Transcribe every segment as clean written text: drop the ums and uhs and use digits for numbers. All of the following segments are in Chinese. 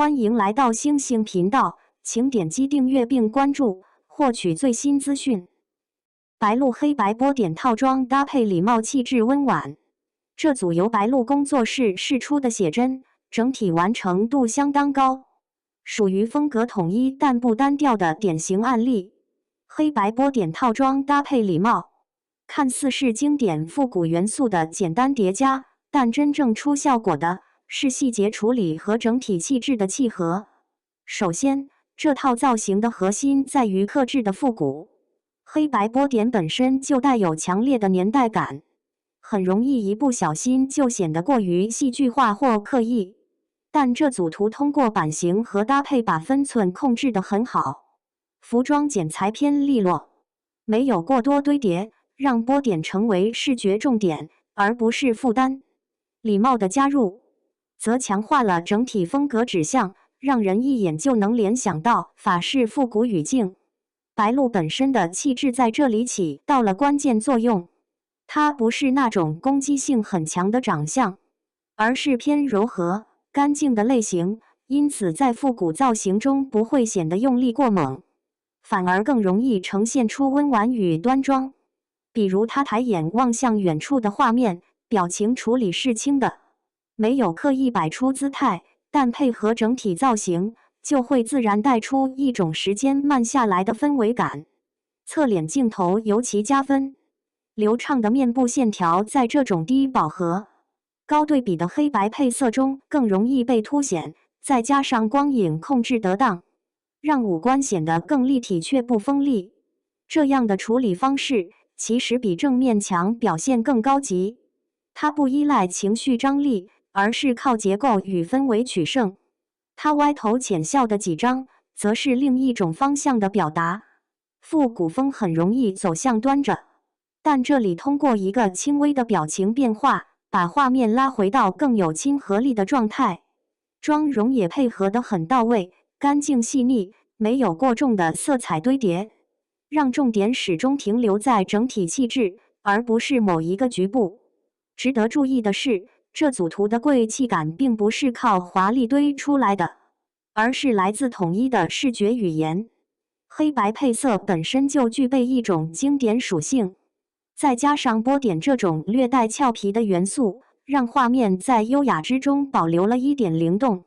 欢迎来到星星频道，请点击订阅并关注，获取最新资讯。白鹿黑白波点套装搭配礼帽，气质温婉。这组由白鹿工作室试出的写真，整体完成度相当高，属于风格统一但不单调的典型案例。黑白波点套装搭配礼帽，看似是经典复古元素的简单叠加，但真正出效果的是细节处理和整体气质的契合。首先，这套造型的核心在于克制的复古。黑白波点本身就带有强烈的年代感，很容易一不小心就显得过于戏剧化或刻意。但这组图通过版型和搭配把分寸控制得很好，服装剪裁偏利落，没有过多堆叠，让波点成为视觉重点，而不是负担。礼帽的加入则强化了整体风格指向，让人一眼就能联想到法式复古语境。白鹿本身的气质在这里起到了关键作用，它不是那种攻击性很强的长相，而是偏柔和、干净的类型，因此在复古造型中不会显得用力过猛，反而更容易呈现出温婉与端庄。比如他抬眼望向远处的画面，表情处理是轻的，没有刻意摆出姿态，但配合整体造型，就会自然带出一种时间慢下来的氛围感。侧脸镜头尤其加分，流畅的面部线条在这种低饱和、高对比的黑白配色中更容易被凸显，再加上光影控制得当，让五官显得更立体却不锋利。这样的处理方式其实比正面墙表现更高级，它不依赖情绪张力，而是靠结构与氛围取胜。它歪头浅笑的几张，则是另一种方向的表达。复古风很容易走向端着，但这里通过一个轻微的表情变化，把画面拉回到更有亲和力的状态。妆容也配合得很到位，干净细腻，没有过重的色彩堆叠，让重点始终停留在整体气质，而不是某一个局部。值得注意的是，这组图的贵气感并不是靠华丽堆出来的，而是来自统一的视觉语言。黑白配色本身就具备一种经典属性，再加上波点这种略带俏皮的元素，让画面在优雅之中保留了一点灵动。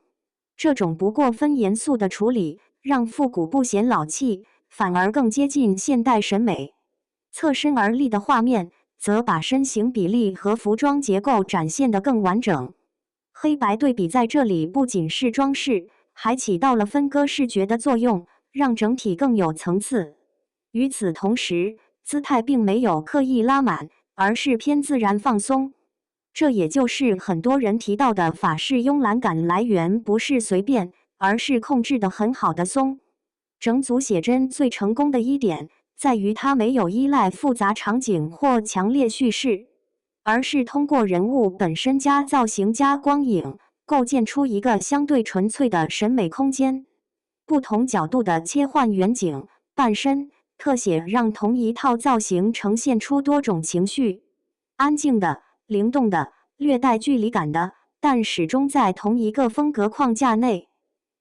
这种不过分严肃的处理，让复古不显老气，反而更接近现代审美。侧身而立的画面则把身形比例和服装结构展现得更完整。黑白对比在这里不仅是装饰，还起到了分割视觉的作用，让整体更有层次。与此同时，姿态并没有刻意拉满，而是偏自然放松。这也就是很多人提到的法式慵懒感来源不是随便，而是控制得很好的松。整组写真最成功的一点在于它没有依赖复杂场景或强烈叙事，而是通过人物本身加造型加光影，构建出一个相对纯粹的审美空间。不同角度的切换远景、半身、特写，让同一套造型呈现出多种情绪：安静的、灵动的、略带距离感的，但始终在同一个风格框架内。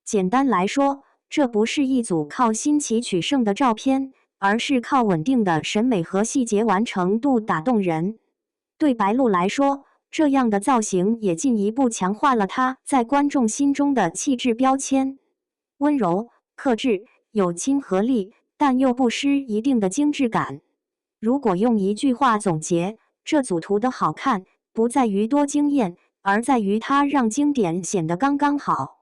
简单来说，这不是一组靠新奇取胜的照片，而是靠稳定的审美和细节完成度打动人。对白鹿来说，这样的造型也进一步强化了她在观众心中的气质标签：温柔、克制、有亲和力，但又不失一定的精致感。如果用一句话总结，这组图的好看不在于多惊艳，而在于它让经典显得刚刚好。